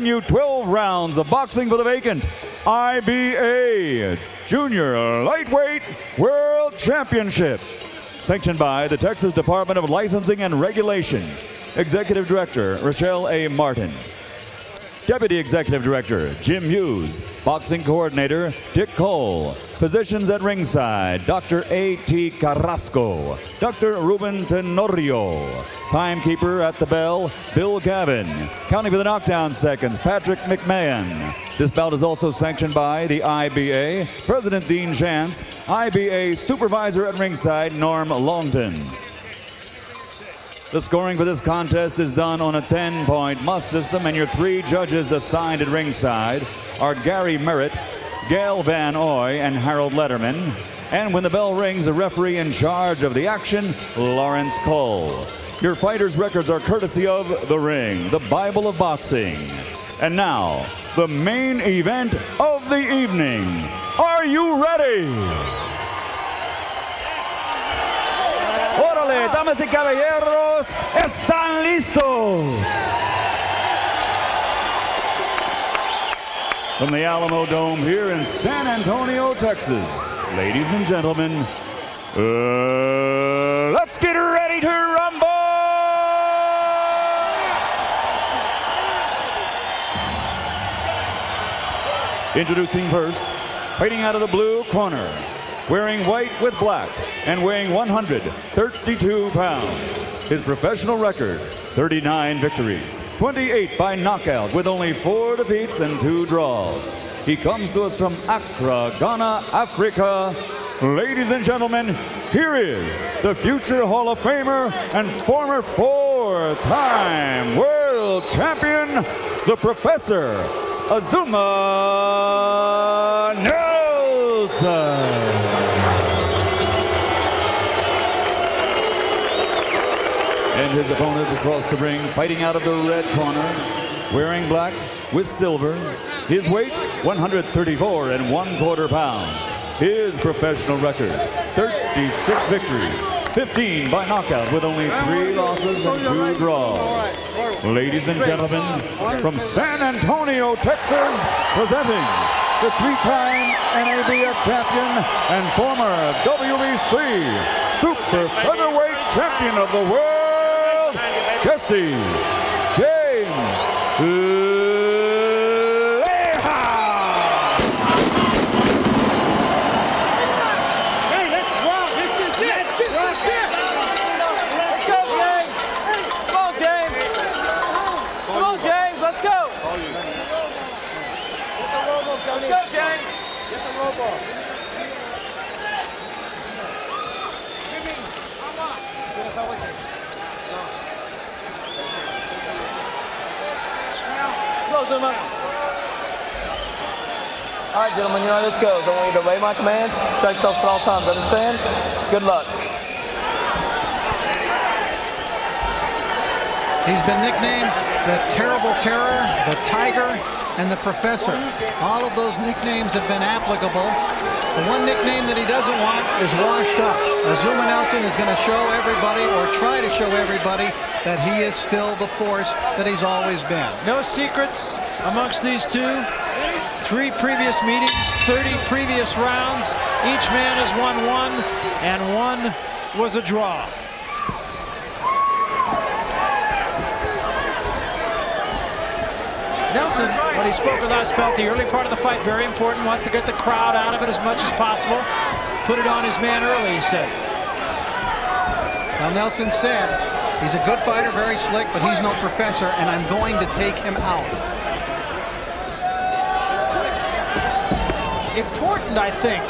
bring you 12 rounds of boxing for the vacant IBA Junior Lightweight World Championship. Sanctioned by the Texas Department of Licensing and Regulation. Executive Director, Rochelle A. Martin. Deputy Executive Director, Jim Hughes. Boxing Coordinator, Dick Cole. Physicians at ringside, Dr. A.T. Carrasco. Dr. Ruben Tenorio. Timekeeper at the bell, Bill Gavin. Counting for the knockdown seconds, Patrick McMahon. This bout is also sanctioned by the IBA, President Dean Chance, IBA Supervisor at ringside, Norm Longton. The scoring for this contest is done on a 10-point must system, and your 3 judges assigned at ringside are Gary Merritt, Gail Van Oy, and Harold Letterman. And when the bell rings, the referee in charge of the action, Lawrence Cole. Your fighters' records are courtesy of The Ring, the Bible of boxing. And now, the main event of the evening. Are you ready? Órale, damas y caballeros, están listos. From the Alamo Dome here in San Antonio, Texas, ladies and gentlemen, let's get ready to rumble! Introducing first, fighting out of the blue corner, wearing white with black and weighing 132 pounds. His professional record, 39 victories, 28 by knockout with only 4 defeats and 2 draws. He comes to us from Accra, Ghana, Africa. Ladies and gentlemen, here is the future Hall of Famer and former 4-time world champion, the Professor, Azumah Nelson. And his opponent across the ring, fighting out of the red corner, wearing black with silver. His weight, 134 1/4 pounds. His professional record, 36 victories, 15 by knockout with only 3 losses and 2 draws. Ladies and gentlemen, from San Antonio, Texas, presenting the 3-time NABF champion and former WBC super featherweight champion of the world, Jesse James Leija. Hey, let's rock. This is it. This is it. Let's go, James. Come on, James. Come on, James. Let's go. Let's go, James. Get the rope off. Close them up. All right, gentlemen, you know how this goes. I want you to obey my commands. Protect yourself at all times. Understand? Good luck. He's been nicknamed the Terrible Terror, the Tiger, and the Professor. All of those nicknames have been applicable. The one nickname that he doesn't want is washed up. Azumah Nelson is going to show everybody, or try to show everybody, that he is still the force that he's always been. No secrets amongst these two. 3 previous meetings, 30 previous rounds. Each man has won 1, and 1 was a draw. Nelson, when he spoke with us, felt the early part of the fight very important, wants to get the crowd out of it as much as possible. Put it on his man early, he said. Well, Nelson said he's a good fighter, very slick, but he's no professor, and I'm going to take him out. Important, I think,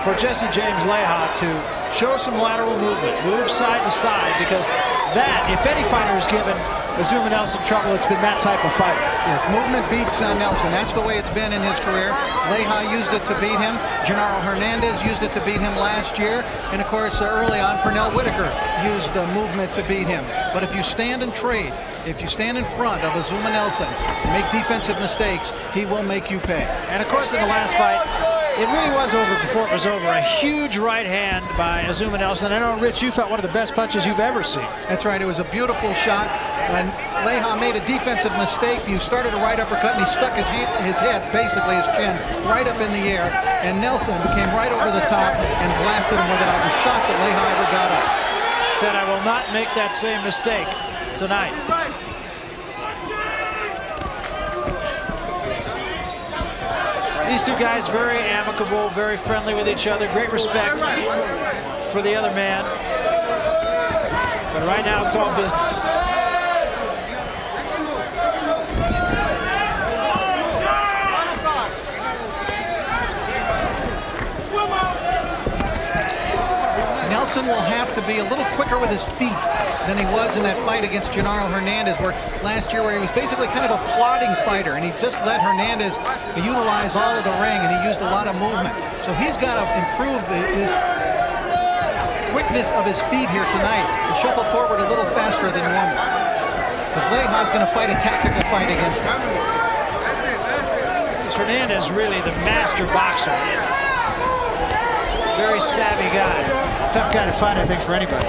for Jesse James Leija to show some lateral movement, move side to side, because that, if any fighter is given Azumah Nelson trouble, it's been that type of fight. Yes, movement beats Nelson. That's the way it's been in his career. Leija used it to beat him. Genaro Hernandez used it to beat him last year. And of course, early on, Pernell Whitaker used the movement to beat him. But if you stand and trade, if you stand in front of Azumah Nelson and make defensive mistakes, he will make you pay. And of course, in the last fight, It really was over before it was over. A huge right hand by Azumah Nelson. I know, Rich, you felt one of the best punches you've ever seen. That's right. It was a beautiful shot. And Leija made a defensive mistake. He started a right uppercut, and he stuck his head, basically his chin, right up in the air. And Nelson came right over the top and blasted him with it. I was shocked that Leija ever got up. Said, I will not make that same mistake tonight. These two guys very amicable, very friendly with each other, great respect for the other man. But right now it's all business. Nelson will have to be a little quicker with his feet than he was in that fight against Genaro Hernandez last year, where he was basically kind of a plodding fighter, and he just let Hernandez utilize all of the ring, and he used a lot of movement. So he's got to improve his quickness of his feet here tonight and shuffle forward a little faster than normal, because Leija's going to fight a tactical fight against him. Hernandez really the master boxer. Very savvy guy. Tough guy to fight, I think, for anybody.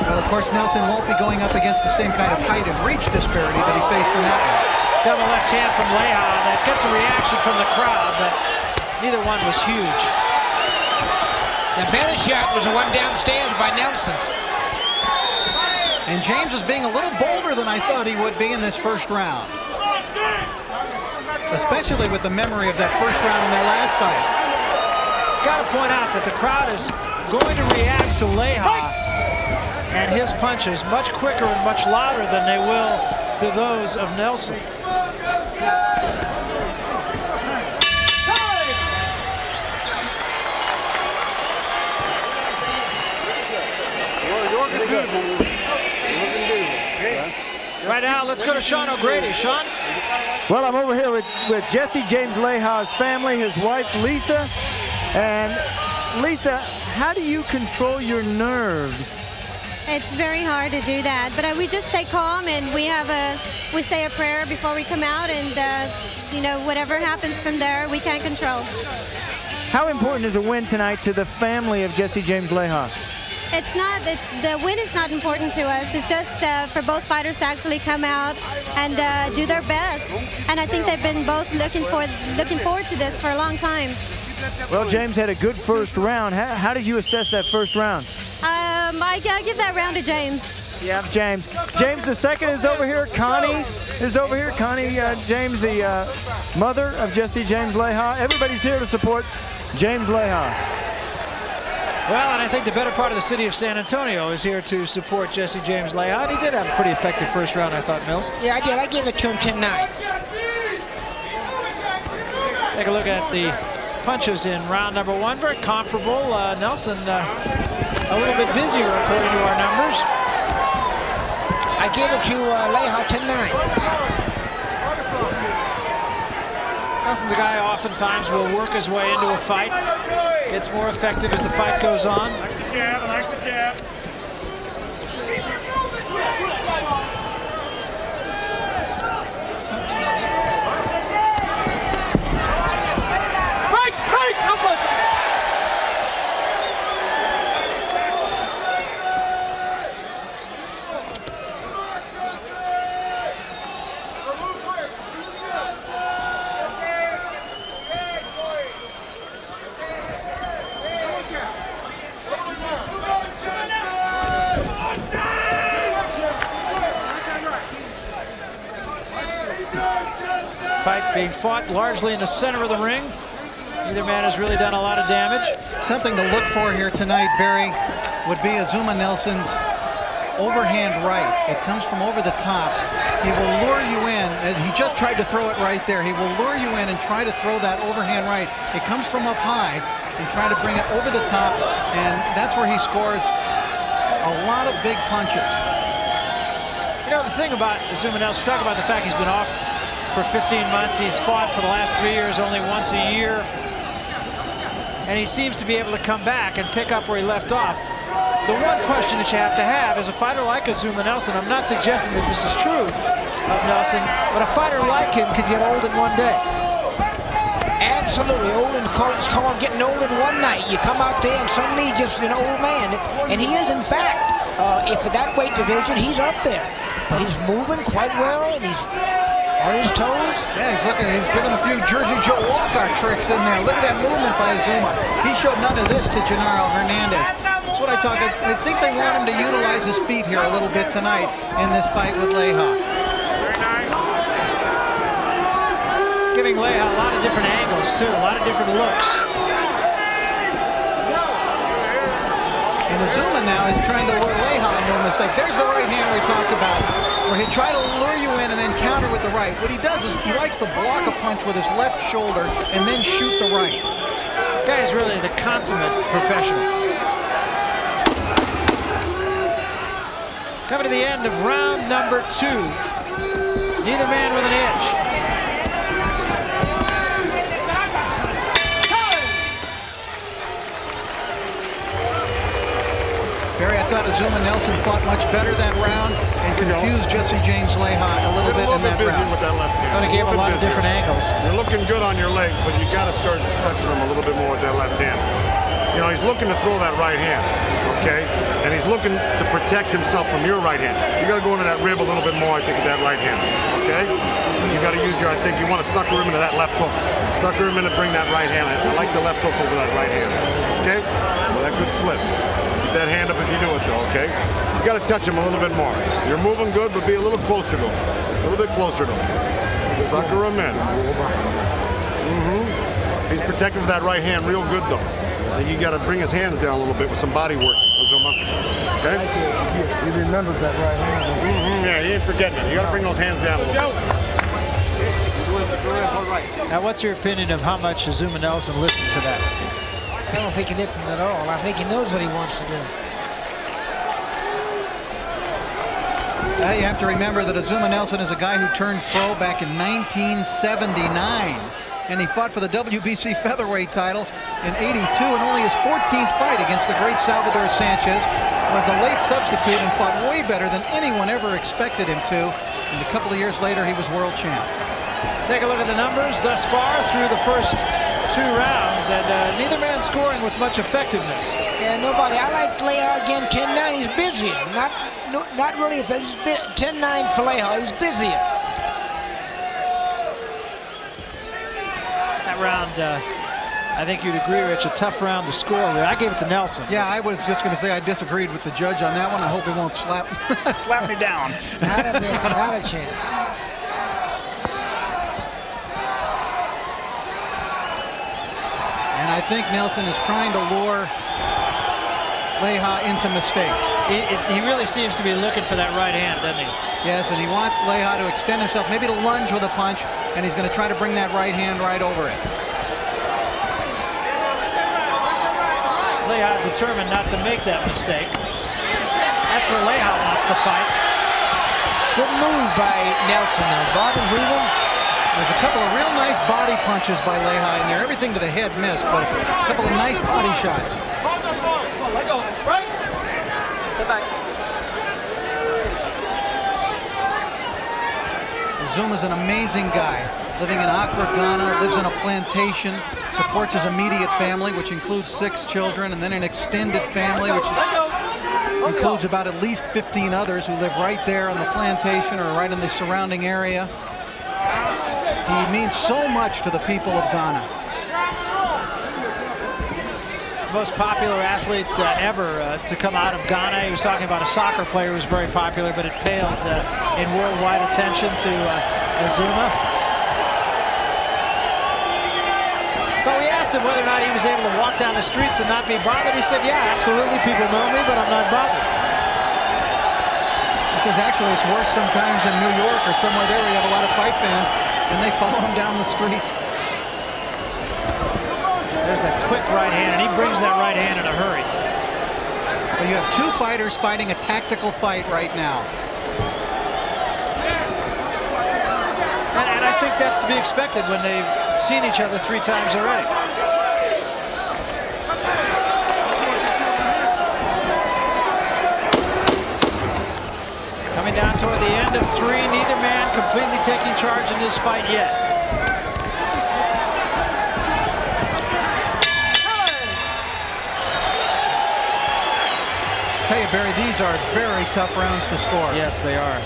Well, of course, Nelson won't be going up against the same kind of height and reach disparity that he faced in that one. Double left hand from Leija that gets a reaction from the crowd, but neither one was huge. The better shot was the one downstairs by Nelson. And James is being a little bolder than I thought he would be in this first round, especially with the memory of that first round in their last fight. Got to point out that the crowd is going to react to Leija and his punches much quicker and much louder than they will to those of Nelson. Right now, let's go to Sean O'Grady. Sean? Well, I'm over here with Jesse James Leija's family, his wife, Lisa. And Lisa, how do you control your nerves? It's very hard to do that, but we just stay calm, and we say a prayer before we come out, and you know, whatever happens from there, we can't control. How important is a win tonight to the family of Jesse James Leija? The win is not important to us. It's just for both fighters to actually come out and do their best. And I think they've been both looking forward to this for a long time. Well, James had a good first round. How did you assess that first round? I give that round to James. Yeah, James. James the second is over here. Connie is over here. Connie James, the mother of Jesse James Leija. Everybody's here to support James Leija. Well, and I think the better part of the city of San Antonio is here to support Jesse James Leija. And he did have a pretty effective first round, I thought, Mills. Yeah, I did. I gave it to him tonight. Take a look at the punches in round number one. Very comparable. Nelson a little bit busier according to our numbers. I gave it to Leija tonight. Nelson's a guy oftentimes will work his way into a fight. Gets more effective as the fight goes on. I like the jab, I like the jab. Fight being fought largely in the center of the ring. Neither man has really done a lot of damage. Something to look for here tonight, Barry, would be Azumah Nelson's overhand right. It comes from over the top. He will lure you in, and he just tried to throw it right there. He will lure you in and try to throw that overhand right. It comes from up high and try to bring it over the top, and that's where he scores a lot of big punches. You know, the thing about Azumah Nelson, talk about the fact he's been off for 15 months. He's fought for the last 3 years only once a year. And he seems to be able to come back and pick up where he left off. The one question that you have to have is a fighter like Azumah Nelson. I'm not suggesting that this is true of Nelson, but a fighter like him could get old in one day. Absolutely. Old and it's called getting old in one night. You come out there and suddenly just an old man. And he is, in fact, if for that weight division, he's up there. But he's moving quite well, and he's on his toes. Yeah, he's giving a few Jersey Joe Walcott tricks in there. Look at that movement by Azumah. He showed none of this to Gennaro Hernandez. That's what I talk about. I think they want him to utilize his feet here a little bit tonight in this fight with Leija. Giving Leija a lot of different angles, too, a lot of different looks. And Azumah now is trying to lure Leija into a mistake. There's the right hand we talked about, where he'd try to lure you in and then counter with the right. What he does is he likes to block a punch with his left shoulder and then shoot the right. The guy is really the consummate professional. Coming to the end of round number 2. Neither man with an edge. Barry, I thought Azumah Nelson fought much better that round and confused Jesse James Leija a little bit in that round. With that left hand. But he gave a lot of different angles. You're looking good on your legs, but you got to start touching them a little bit more with that left hand. You know, he's looking to throw that right hand, okay? And he's looking to protect himself from your right hand. You got to go into that rib a little bit more, I think, with that right hand, okay? You got to use your, I think, you want to sucker him into that left hook. Sucker him in to bring that right hand. I like the left hook over that right hand, okay? Well, that good slip. That hand up if you do it though, okay? You got to touch him a little bit more. You're moving good, but be a little closer to him. A little bit closer to him. Sucker him in. He's protected with that right hand real good though. You got to bring his hands down a little bit with some body work, Azumah. Okay? He remembers that right hand. Yeah, he ain't forgetting it. You got to bring those hands down a little bit. Now, what's your opinion of how much Azumah Nelson listened to that? I don't think he listens at all. I think he knows what he wants to do. You have to remember that Azumah Nelson is a guy who turned pro back in 1979. And he fought for the WBC featherweight title in '82, and only his 14th fight against the great Salvador Sanchez was a late substitute and fought way better than anyone ever expected him to. And a couple of years later, he was world champ. Take a look at the numbers thus far through the first 2 rounds, and neither man scoring with much effectiveness. Yeah, nobody. I like Leija again. 10-9. He's busy. Not really. If it's 10-9 for Leija, he's busy. That round, I think you'd agree, Rich, a tough round to score. I gave it to Nelson. Yeah, I was just going to say I disagreed with the judge on that one. I hope he won't slap slap me down. Not a chance. And I think Nelson is trying to lure Leija into mistakes. He really seems to be looking for that right hand, doesn't he? Yes, and he wants Leija to extend himself, maybe to lunge with a punch, and he's going to try to bring that right hand right over it. Leija determined not to make that mistake. That's where Leija wants to fight. Good move by Nelson there. Bob and weaving. There's a couple of real nice body punches by Leija in there. Everything to the head missed, but a couple of nice body shots. Let go. Right. Step back. Azumah's an amazing guy. Living in Accra, Ghana, lives in a plantation, supports his immediate family, which includes 6 children, and then an extended family, which includes about at least 15 others who live right there on the plantation or right in the surrounding area. He means so much to the people of Ghana. Most popular athlete ever to come out of Ghana. He was talking about a soccer player who was very popular, but it pales in worldwide attention to Azumah. But we asked him whether or not he was able to walk down the streets and not be bothered. He said, yeah, absolutely, people know me, but I'm not bothered. He says, actually, it's worse sometimes in New York or somewhere there where you have a lot of fight fans, and they follow him down the street. There's that quick right hand, and he brings that right hand in a hurry. Well, you have 2 fighters fighting a tactical fight right now. And I think that's to be expected when they've seen each other 3 times already. Coming down toward the end of 3, neither man completely taking charge in this fight yet. tell you, Barry, these are very tough rounds to score. Yes, they are.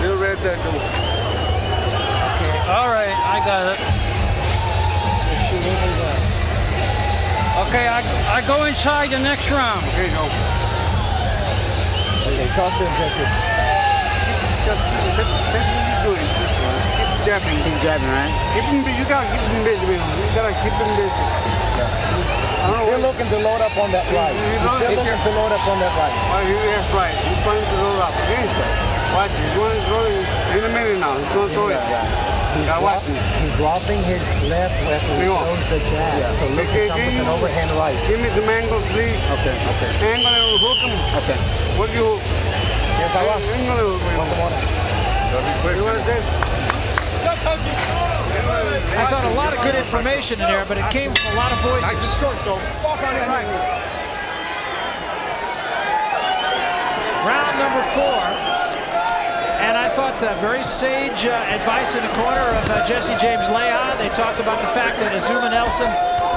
You read that door. Okay, all right, I got it. Okay, I go inside the next round. Here you go. Okay, talk to him, Jesse. Just set what you doing this one. Keep jabbing. Keep jabbing, right? Keep him, you gotta keep him busy, man. You gotta keep him busy. He's still looking to load up on that right. He's still looking to load up on that right. That's right. He's trying to load up, okay? Watch, he's rolling in a minute now. He's going to throw it. He's dropping his left after he throws the jab. So look at with an overhand right. Give me some angle, please. Okay. Angle and hook him. Okay. What do you hook? Yes, I will. Angle and hook him. Once more. You want to say? I thought a lot of good information in there, but it came from a lot of voices. Round number 4. And I thought very sage advice in the corner of Jesse James Leija. They talked about the fact that Azumah Nelson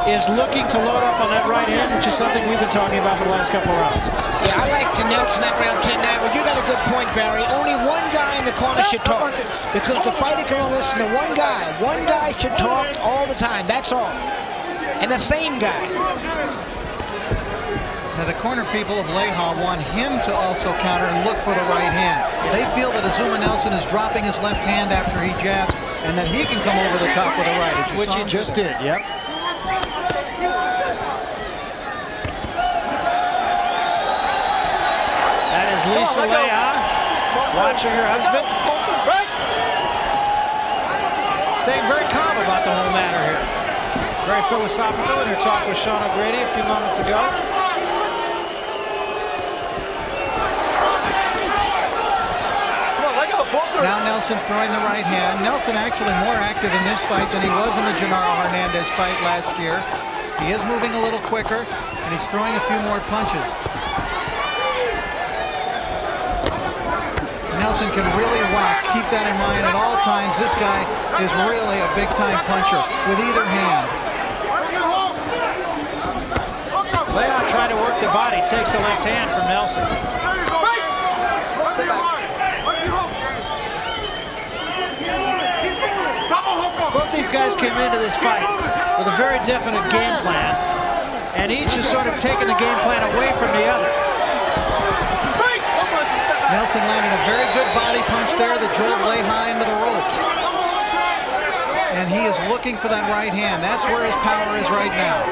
is looking to load up on that right hand, which is something we've been talking about for the last couple of rounds. Yeah, I like to Nelson that round 10-9, but you got a good point, Barry. Only one guy in the corner should talk, because the fighter can only listen to one guy. One guy should talk all the time, that's all. And the same guy. Now, the corner people of Leija want him to also counter and look for the right hand. They feel that Azumah Nelson is dropping his left hand after he jabs, and that he can come over the top with a right. Which he just did, yep. That is Lisa Leija watching her husband. Staying very calm about the whole matter here. Very philosophical in her talk with Sean O'Grady a few moments ago. Now Nelson throwing the right hand. Nelson actually more active in this fight than he was in the Genaro Hernandez fight last year. He is moving a little quicker, and he's throwing a few more punches. Nelson can really rock. Keep that in mind at all times. This guy is really a big-time puncher with either hand. Leija trying to work the body. Takes the left hand from Nelson. Both these guys came into this fight with a very definite game plan, and each has sort of taken the game plan away from the other. Nelson landing a very good body punch there that drove Leija into the ropes. And he is looking for that right hand. That's where his power is right now.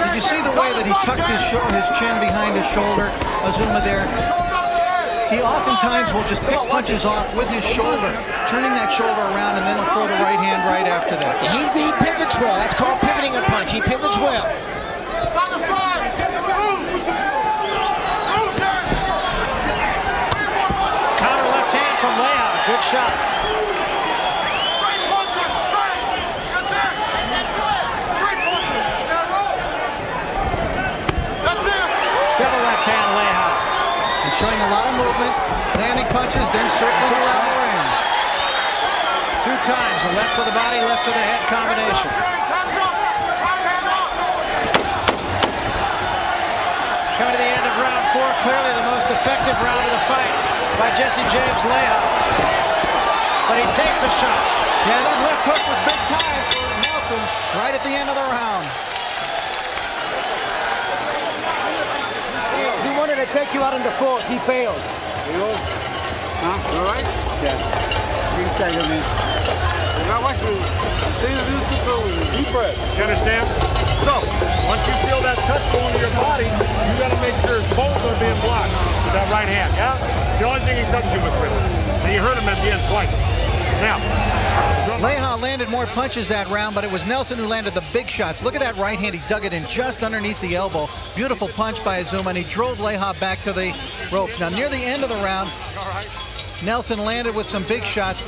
Did you see the way that he tucked his chin behind his shoulder, Azumah there? He oftentimes will just pick punches off with his shoulder, turning that shoulder around, and then he'll throw the right hand right after that. He pivots well. That's called pivoting a punch. He pivots well. Counter left hand from Leija. Good shot. Double left hand, Leija. And showing a lot of movement, landing punches, then circling around the ring. 2 times, the left to the body, left to the head combination. Coming to the end of round 4, clearly the most effective round of the fight by Jesse James Leija. But he takes a shot. Yeah, that left hook was big time for Nelson right at the end of the round. He wanted to take you out in the 4th. He failed. Huh? All right? Yeah. He's taking me. Now watch me. Deep breath. You understand? So, once you feel that touch going to your body, you got to make sure both are being blocked with that right hand, yeah? It's the only thing he touched you with, really. And you hurt him at the end twice. Now, Leija landed more punches that round, but it was Nelson who landed the big shots. Look at that right hand. He dug it in just underneath the elbow. Beautiful punch by Azumah, and he drove Leija back to the ropes. Now, near the end of the round, Nelson landed with some big shots.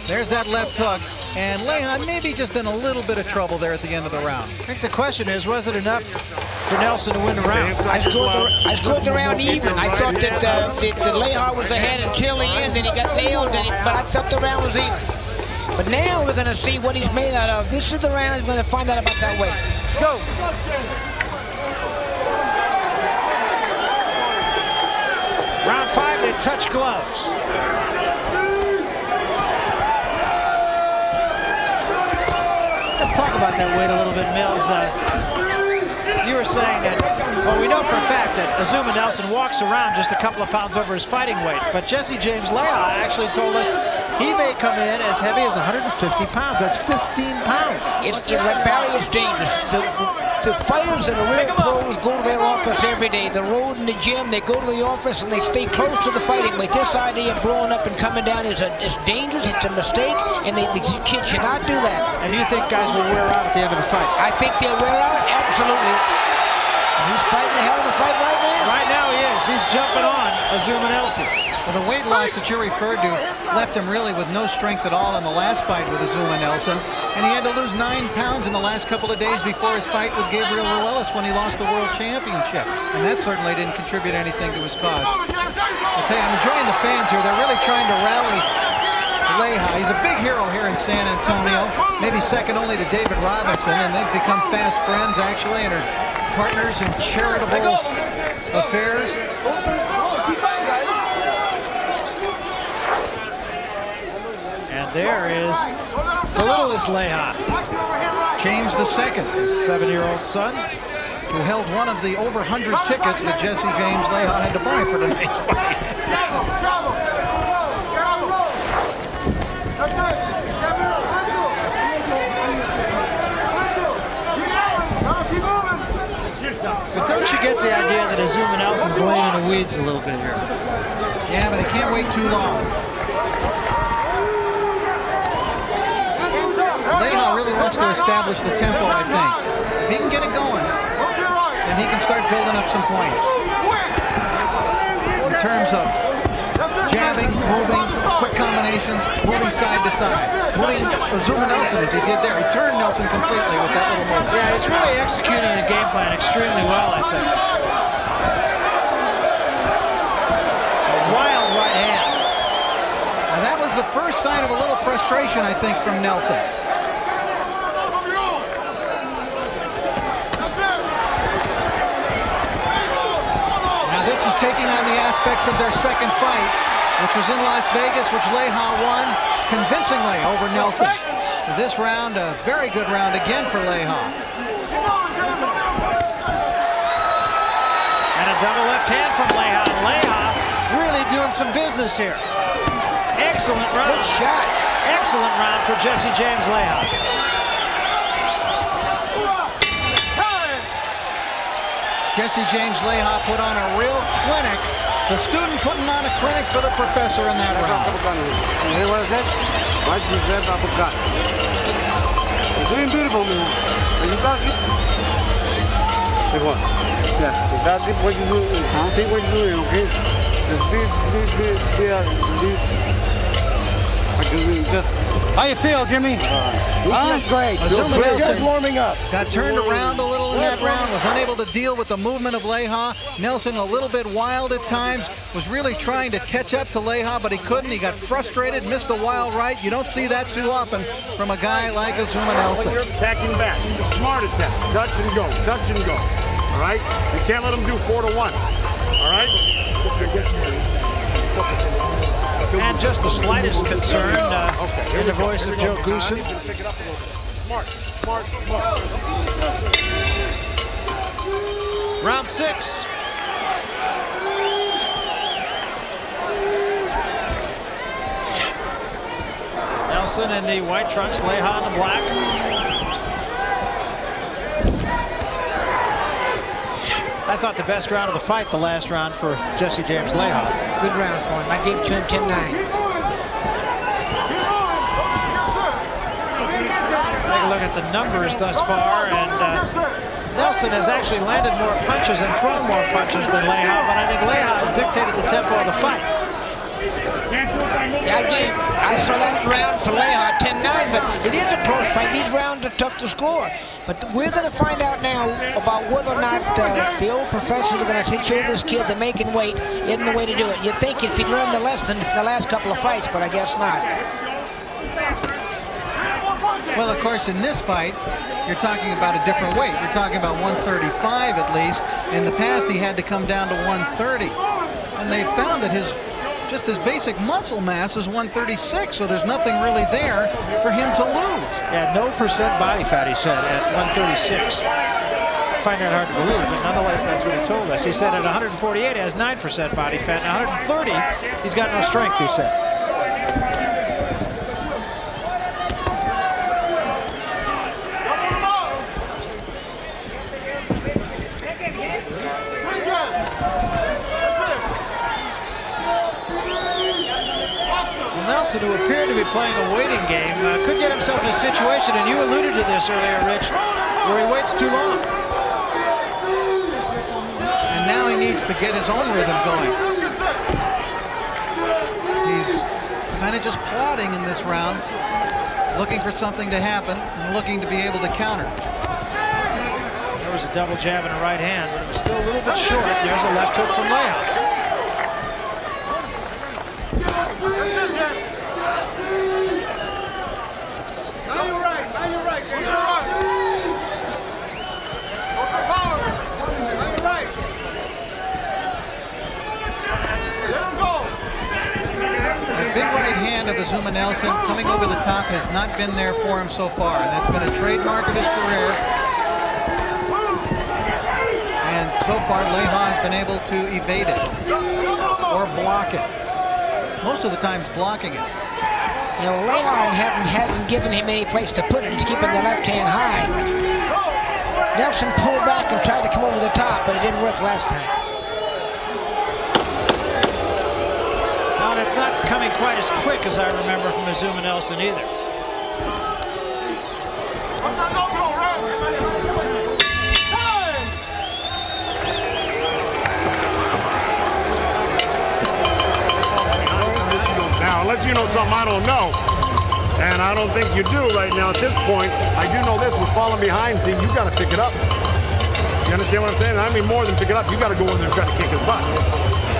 There's that left hook. And Leija maybe just in a little bit of trouble there at the end of the round. I think the question is, was it enough for Nelson to win the round? I scored the round even. I thought that Leija was ahead until the end, and he got nailed, but I thought the round was even. But now we're going to see what he's made out of. This is the round we're going to find out about that weight. Let's go. Round 5, they touch gloves. Let's talk about that weight a little bit, Mills. You were saying that, well, we know for a fact that Azumah Nelson walks around just a couple of pounds over his fighting weight, but Jesse James Leija actually told us he may come in as heavy as 150 pounds. That's 15 pounds. Barry is dangerous. The fighters that are real pros go to their office every day. The road and the gym, they go to the office and they stay close to the fighting weight. This idea of blowing up and coming down is dangerous. It's a mistake, and the kids should not do that. And you think guys will wear out at the end of the fight? I think they'll wear out, absolutely. He's fighting the hell of a fight right now. Right now he is. He's jumping on Azumah Nelson. Well, the weight loss that you referred to left him really with no strength at all in the last fight with Azumah Nelson. And he had to lose 9 pounds in the last couple of days before his fight with Gabriel Ruelas when he lost the World Championship. And that certainly didn't contribute anything to his cause. I'll tell you, I'm enjoying the fans here. They're really trying to rally Leija. He's a big hero here in San Antonio, maybe second only to David Robinson, and they've become fast friends, actually, and are partners in charitable affairs. And there is the littlest Leija. James II, his 7-year-old son, who held one of the over 100 tickets that Jesse James Leija had to buy for tonight's fight. But don't you get the idea that Azumah Nelson's laying in the weeds a little bit here? Yeah, but he can't wait too long. Leija really wants to establish the tempo, I think. If he can get it going, then he can start building up some points. In terms of jabbing, moving, quick combinations, moving side to side. Moving Azumah Nelson as he did there. He turned Nelson completely with that little move. Yeah, he's really executing the game plan extremely well, I think. A wild right hand. Now that was the first sign of a little frustration, I think, from Nelson. Now this is taking on the aspects of their second fight, which was in Las Vegas, which Leija won convincingly over Nelson. This round, a very good round again for Leija. And a double left hand from Leija. Leija really doing some business here. Excellent round. Good shot. Excellent round for Jesse James Leija. Jesse James Leija put on a real clinic. The student putting on a clinic for the professor in that round. You're doing beautiful, man. You got it. Yeah, you got it. What you do? Think what you're doing, okay? Just. How you feel, Jimmy? Feels great. Azumah Nelson just warming up. got turned around a little in that round, was unable to deal with the movement of Leija. Nelson a little bit wild at times, was really trying to catch up to Leija, but he couldn't. He got frustrated, missed a wild right. You don't see that too often from a guy like Azumah Nelson. You're attacking back. A smart attack. Touch and go. Touch and go. All right? You can't let him do 4-1. All right? And just the slightest concern in the voice of Joe Goosen. Smart, smart, smart. Round 6. Nelson in the white trunks, Leija in the black. I thought the best round of the fight, the last round for Jesse James Leija. Good round for him. I gave it to him 10-9. Take a look at the numbers thus far, and Nelson has actually landed more punches and thrown more punches than Leija, but I think Leija has dictated the tempo of the fight. Yeah, I saw that round for Leija 10-9, but it is a close fight. These rounds are tough to score. But we're going to find out now about whether or not the old professors are going to show this kid that making weight isn't the way to do it. You'd think if he'd learned the lesson the last couple of fights, but I guess not. Well, of course, in this fight, you're talking about a different weight. You're talking about 135 at least. In the past, he had to come down to 130. And they found that just his basic muscle mass is 136, so there's nothing really there for him to lose. Yeah, no percent body fat, he said, at 136. I find that hard to believe, but nonetheless, that's what he told us. He said at 148, he has 9% body fat. At 130, he's got no strength, he said. Nelson, who appeared to be playing a waiting game, could get himself in a situation, and you alluded to this earlier, Rich, where he waits too long. And now he needs to get his own rhythm going. He's kind of just plodding in this round, looking for something to happen and looking to be able to counter. There was a double jab and a right hand, but it was still a little bit short. There's a left hook from Leija. Big right hand of Azumah Nelson coming over the top has not been there for him so far, and that's been a trademark of his career. And so far, Leija has been able to evade it or block it. Most of the times blocking it. You know, Leija haven't given him any place to put it. He's keeping the left hand high. Nelson pulled back and tried to come over the top, but it didn't work last time. It's not coming quite as quick as I remember from Azumah Nelson either. Now, unless you know something I don't know, and I don't think you do right now at this point, I do know this, we're falling behind, see, you got to pick it up. You understand what I'm saying? I mean more than pick it up, you got to go in there and try to kick his butt.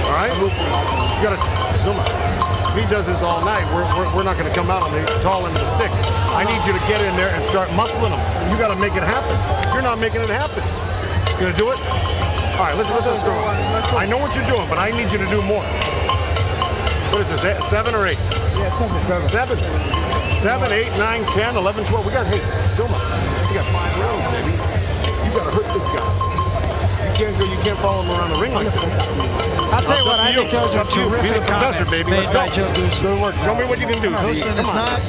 All right? You got to, Azumah, if he does this all night, we're not going to come out on the tall end of the stick. I need you to get in there and start muscling him. You got to make it happen. You're not making it happen. You going to do it? All right, let's go. I know what you're doing, but I need you to do more. What is this, 7 or 8? Yeah, 7. 7, 8, 9, 10, 11, 12. We got, hey, Azumah, you got 5 rounds, baby. You got to hurt this guy. You can't follow him around the ring like this. I'll tell you what, I think those are terrific comments made by Joe Goose. Show me what you can do. Goosen is not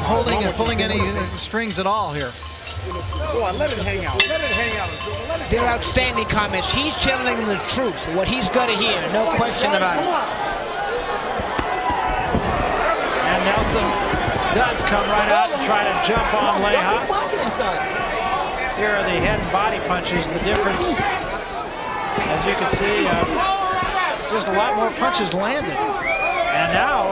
holding and pulling any strings at all here. Go on, let it hang out. Let it hang out. They're outstanding comments. He's telling them the truth, what he's got to hear, no question about it. And Nelson does come right out and try to jump on Leija. Here are the head and body punches. The difference, as you can see, just a lot more punches landed. And now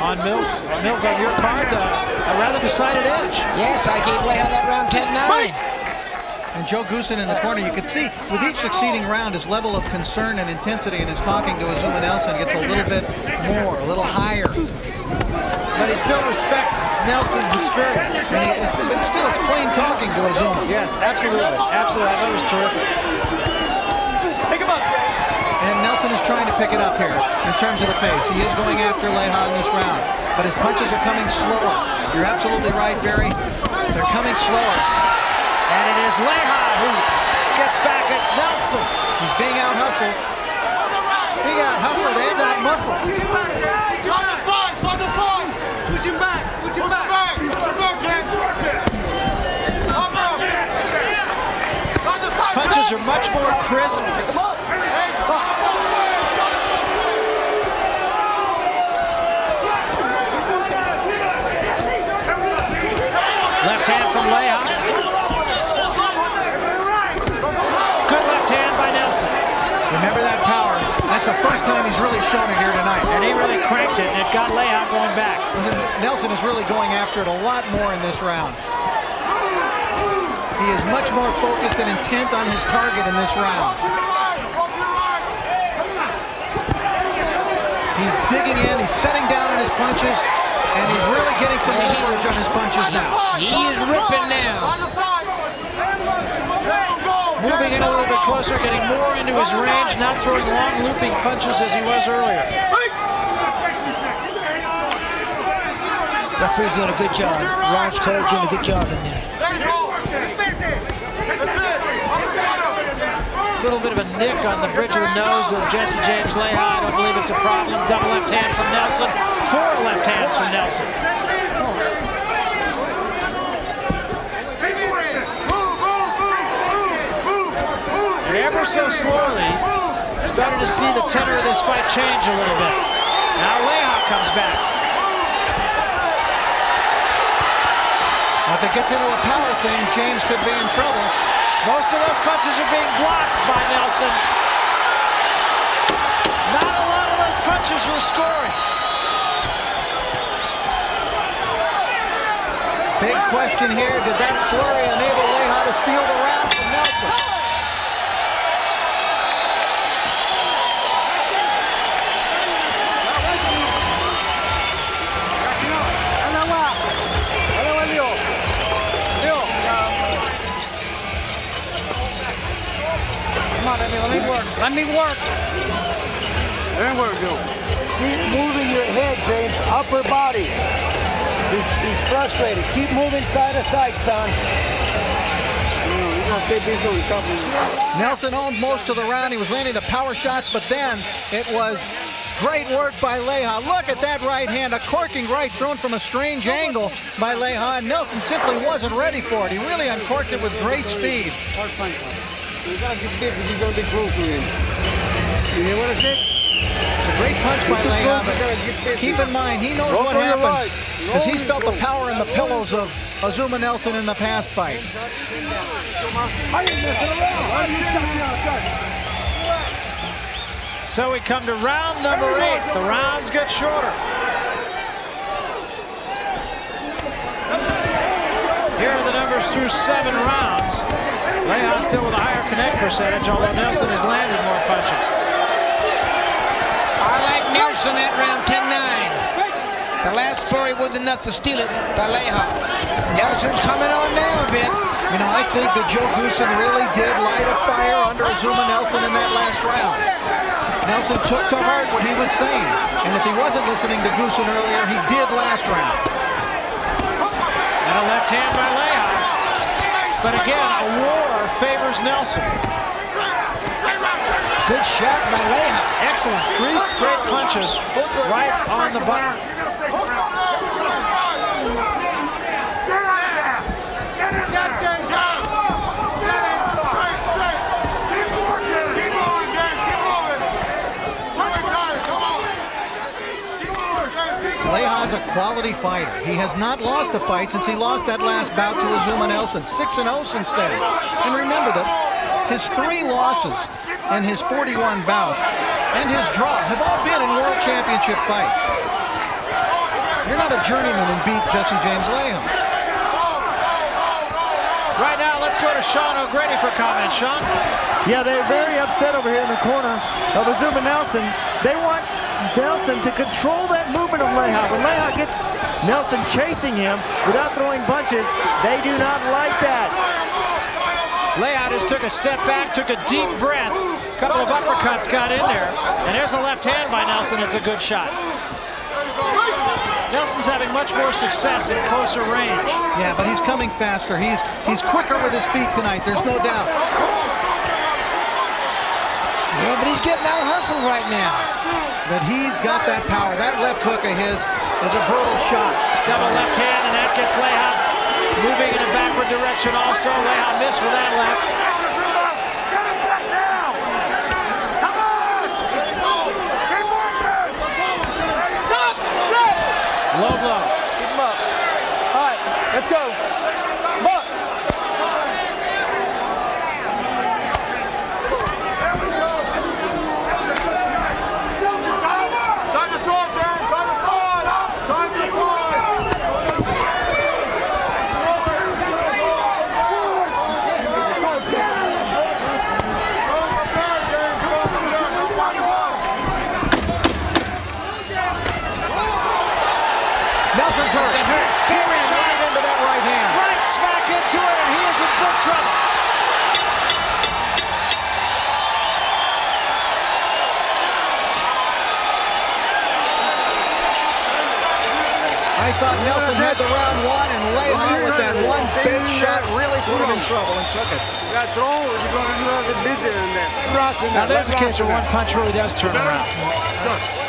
on Mills on your card, a rather decided edge. Yes, I gave Leija that round 10-9. And Joe Goosen in the corner, you could see with each succeeding round, his level of concern and intensity in his talking to Azumah Nelson gets a little bit more, a little higher. But he still respects Nelson's experience. But still, it's plain talking to Azumah. Yes, absolutely. Absolutely. I thought it was terrific. Pick him up. And Nelson is trying to pick it up here in terms of the pace. He is going after Leija in this round, but his punches are coming slower. You're absolutely right, Barry. They're coming slower. And it is Leija who gets back at Nelson. He's being out-hustled. Being out-hustled and out-muscled. Push him back. Push him back. His punches are much more crisp. Left hand from Leija. Good left hand by Nelson. Remember that power. That's the first time he's really shown it here tonight. And he really cranked it, and it got Leija going back. Nelson is really going after it a lot more in this round. He is much more focused and intent on his target in this round. He's digging in, he's setting down on his punches. And he's really getting some leverage on his punches now. He is ripping now. Moving in a little bit closer, getting more into his range, not throwing long looping punches as he was earlier. Referee's doing a good job. Ron's Cole doing a good job in there. A little bit of a nick on the bridge of the nose of Jesse James Leija. I don't believe it's a problem. Double left hand from Nelson. 4 left hands from Nelson. And ever so slowly, starting to see the tenor of this fight change a little bit. Now Leija comes back. If it gets into a power thing, James could be in trouble. Most of those punches are being blocked by Nelson. Not a lot of those punches were scoring. Big question here, did that flurry enable Leija to steal the round from Nelson? Let me work. Let me work. Then what do? Keep moving your head, James. Upper body. He's frustrated. Keep moving side to side, son. Nelson owned most of the round. He was landing the power shots, but then it was great work by Leija. Look at that right hand, a corking right thrown from a strange angle by Leija. Nelson simply wasn't ready for it. He really uncorked it with great speed. You gotta get busy. You're gonna be close to him. You hear what I said? It's a great punch by Leija, but keep in mind, he knows what happens because he's felt the power in the pillows of Azumah Nelson in the past fight. So we come to round number 8. The rounds get shorter. Here are the numbers through 7 rounds. Leija still with a higher connect percentage, although Nelson has landed more punches. I like Nelson at round 10-9. The last 4 wasn't enough to steal it by Leija. Nelson's coming on now a bit. You know, I think that Joe Goosen really did light a fire under Azumah Nelson in that last round. Nelson took to heart what he was saying, and if he wasn't listening to Goosen earlier, he did last round. And a left hand by Leija. But again, a war favors Nelson. Good shot by Leija. Excellent. 3 straight punches right on the button. Leija's a quality fighter. He has not lost a fight since he lost that last bout to Azumah Nelson. 6-0 since then. And remember that his 3 losses in his 41 bouts and his draw have all been in world championship fights. You're not a journeyman and beat Jesse James Leija. Right now, let's go to Sean O'Grady for comment. Sean? Yeah, they're very upset over here in the corner of Azumah Nelson. They want Nelson to control that movement of Leija. When Leija gets Nelson chasing him without throwing punches, they do not like that. Leija just took a step back, took a deep breath. A couple of uppercuts got in there. And there's a left hand by Nelson. It's a good shot. Nelson's having much more success in closer range. Yeah, but he's coming faster. He's quicker with his feet tonight. There's no doubt. Yeah, but he's getting out hustled right now. But he's got that power. That left hook of his is a brutal shot. Double left hand, and that gets Leija moving in a backward direction also. Leija missed with that left. Low blow. Keep him up. All right, let's go. Buck. Time to sword, James. Time to sword. Time to sword. thought Nelson had the round won, and Leija with that one big shot really put him in trouble and took it. You got thrown, or you're going to do another business in there. Now there's a case where one punch really does turn around.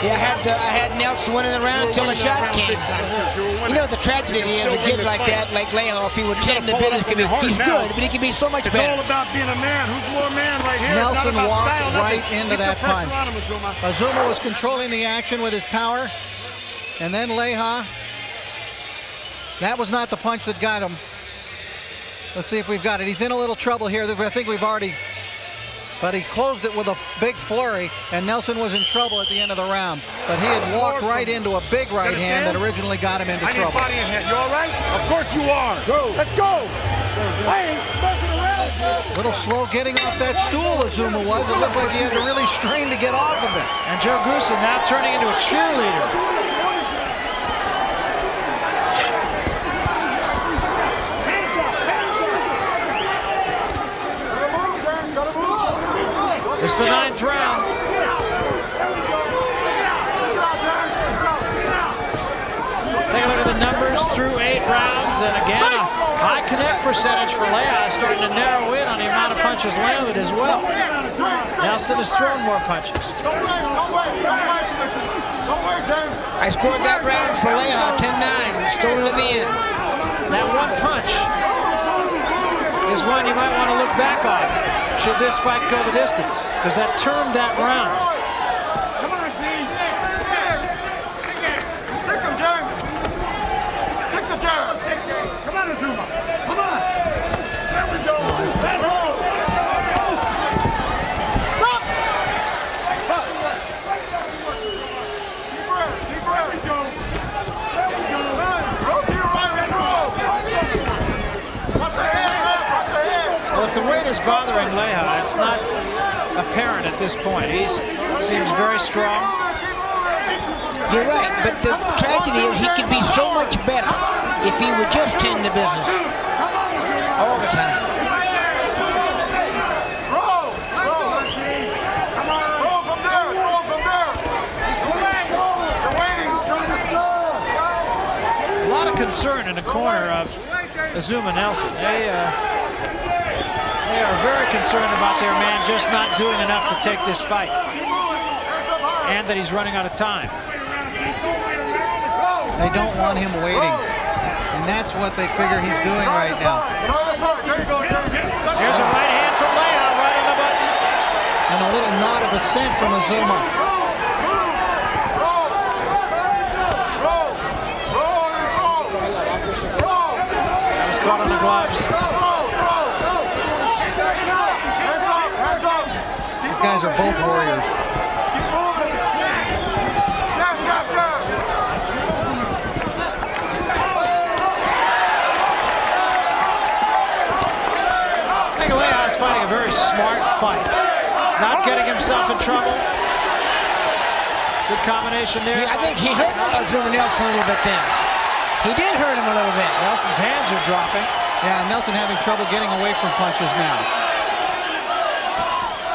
Yeah, I had Nelson winning the round until the shot came. You know the tragedy is a kid like that, like Leija, if he would tend the business, he's good, but he can be so much better. It's all about being a man. Who's more man right here? Nelson walked right into that punch. Azumah was controlling the action with his power, and then Leija. That was not the punch that got him. Let's see if we've got it. He's in a little trouble here. I think we've already, but he closed it with a big flurry, and Nelson was in trouble at the end of the round. But he had walked right into a big right hand that originally got him into trouble. I need body and head. You all right? Of course you are. Go. Let's go. I ain't messing around. A little slow getting off that stool, Azumah was. It looked like he had to really strain to get off of it. And Joe Goosen now turning into a cheerleader. It's the 9th round. Take a look at the numbers through 8 rounds, and again, a high connect percentage for Leija, starting to narrow in on the amount of punches landed as well. Nelson has thrown more punches. I scored that round for Leija, 10-9, stole it at the end. That one punch is one you might want to look back on should this fight go the distance, because that turned that round. Come on, Z. Pick him, James. Pick him, James. Come on, Azumah. Come on. There we go. Stop. Deep breath. There we go. There we go. Roll to your right and roll. Watch the head, watch the head. Well, if the weight is bothering Leija, it's not apparent at this point. He seems very strong. You're right, but the tragedy is he could be so much better if he would just tend to business all the time. Roll, let's see. Come on, roll from there, roll from there. You're waiting, trying to stall. A lot of concern in the corner of Azumah Nelson. They are very concerned about their man just not doing enough to take this fight, and that he's running out of time. They don't want him waiting, and that's what they figure he's doing right now. There's a right hand from Leija, right on the button. And a little nod of assent from Azumah. That was caught on the gloves. These guys are both warriors. Leija is fighting a very smart fight. Not getting himself in trouble. Good combination there. I think he hurt Azumah Nelson a little bit then. He did hurt him a little bit. Nelson's hands are dropping. Yeah, Nelson having trouble getting away from punches now.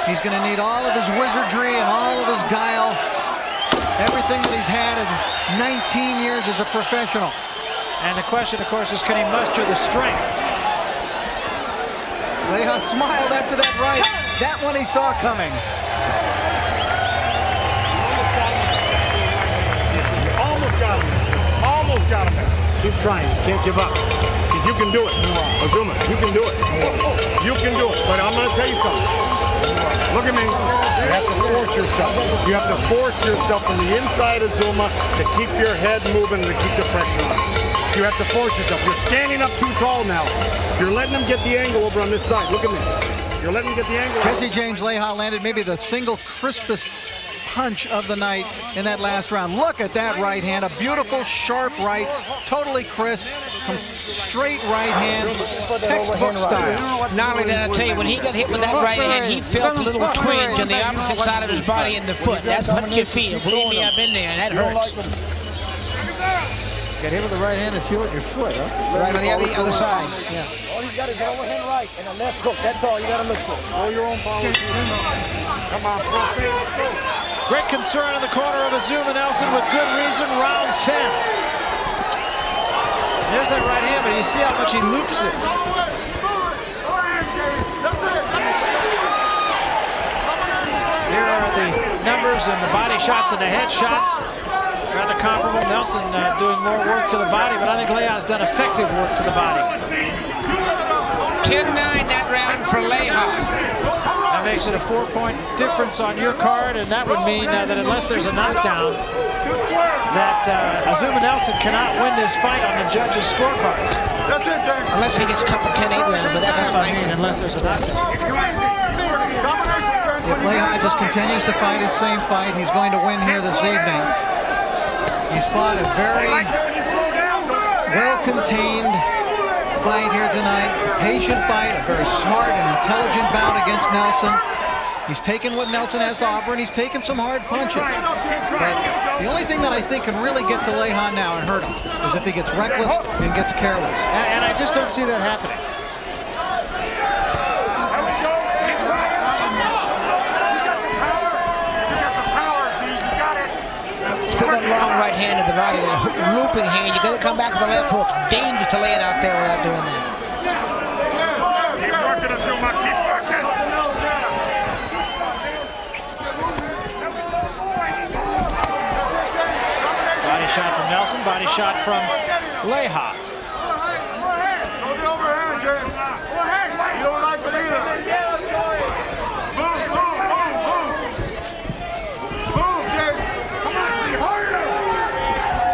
He's going to need all of his wizardry and all of his guile. Everything that he's had in 19 years as a professional. And the question, of course, is can he muster the strength? Leija smiled after that right. That one he saw coming. Almost got him. Almost got him. Keep trying. You can't give up. Because you can do it. Azumah, you can do it. You can do it. But I'm going to tell you something. Look at me. You have to force yourself. You have to force yourself from the inside of Azumah to keep your head moving and to keep the pressure on. You have to force yourself. You're standing up too tall now. You're letting him get the angle over on this side. Look at me. You're letting him get the angle. Jesse James Leija landed maybe the single crispest punch of the night in that last round. Look at that right hand. A beautiful, sharp right. Totally crisp. Straight right hand. Textbook style. Not only that, I tell you, when he got hit with that right hand, he felt a little twinge on the opposite side of his body in the foot. That's what you feel. Believe me, I've been there, and that hurts. Get hit with the right hand and feel it in your foot, huh? Right on the other side. Yeah. All he's got is an overhand right and a left hook. That's all you got to look for. Roll your own power. Come on, let's go. Great concern in the corner of Azumah Nelson with good reason. Round 10. There's that right hand, but you see how much he loops it. Here are the numbers and the body shots and the head shots. Rather comparable. Nelson doing more work to the body, but I think Leija's done effective work to the body. 10-9 that round for Leija. That makes it a 4-point difference on your card, and that would mean that unless there's a knockdown, that Azumah Nelson cannot win this fight on the judges' scorecards. Unless he gets a couple 10-8 rounds, but that's what not I mean, unless there's a knockdown. If Leija just continues to fight his same fight, he's going to win here this evening. He's fought a very well-contained fight here tonight. Patient fight, a very smart and intelligent bout against Nelson. He's taken what Nelson has to offer, and he's taken some hard punches. But the only thing that I think can really get to Leija now and hurt him is if he gets reckless and gets careless. And I just don't see that happening. Still that long right hand to the body, the looping hand. You got to come back with the left hook. Dangerous to lay it out there without doing that. Keep working, Azumah. Keep working. Body shot from Nelson. Body shot from Leija. Hold it overhand, James. You don't like them either. Move, move, move, move. Move, James. Come on, harder.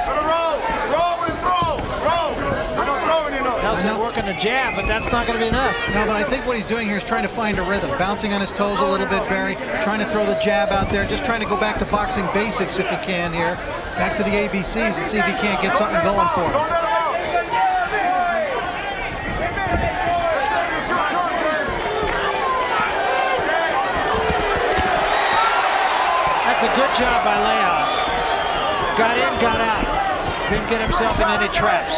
Gonna roll. Roll and throw. Roll. I'm not throwing enough. Nelson working the jab, but that's not going to be enough. No, but I think what he's doing here is trying to find a rhythm, bouncing on his toes a little bit, Barry, trying to throw the jab out there, just trying to go back to boxing basics if he can here, back to the ABCs and see if he can't get something going for him. That's a good job by Leija. Got in, got out. Didn't get himself in any traps.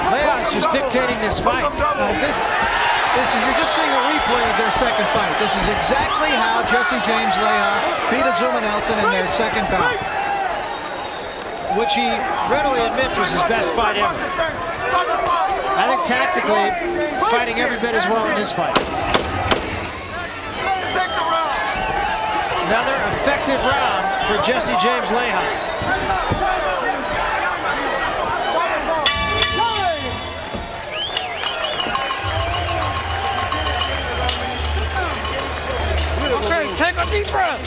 Leija's just dictating this fight. You're just seeing a replay of their second fight. This is exactly how Jesse James Leija beat Azumah Nelson in their second bout, which he readily admits was his best fight ever. I think tactically, fighting every bit as well in this fight. Another effective round for Jesse James Leija. Okay, take a deep breath.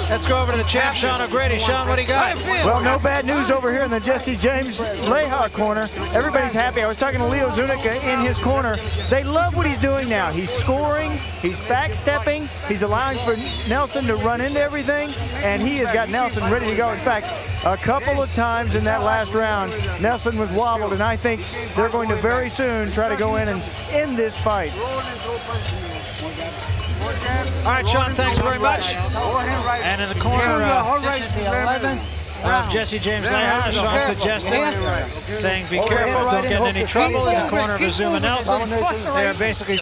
Let's go over to the champ, Sean O'Grady. Sean, what do you got? Well, no bad news over here in the Jesse James Leija corner. Everybody's happy. I was talking to Leo Zuniga in his corner. They love what he's doing now. He's scoring, he's backstepping, he's allowing for Nelson to run into everything, and he has got Nelson ready to go. In fact, a couple of times in that last round, Nelson was wobbled, and I think they're going to very soon try to go in and end this fight. All right, Sean, thanks very much. And in the corner, Jesse James Leija, Sean suggested, saying be careful, don't get in any trouble. In the corner of Azumah Nelson, they are basically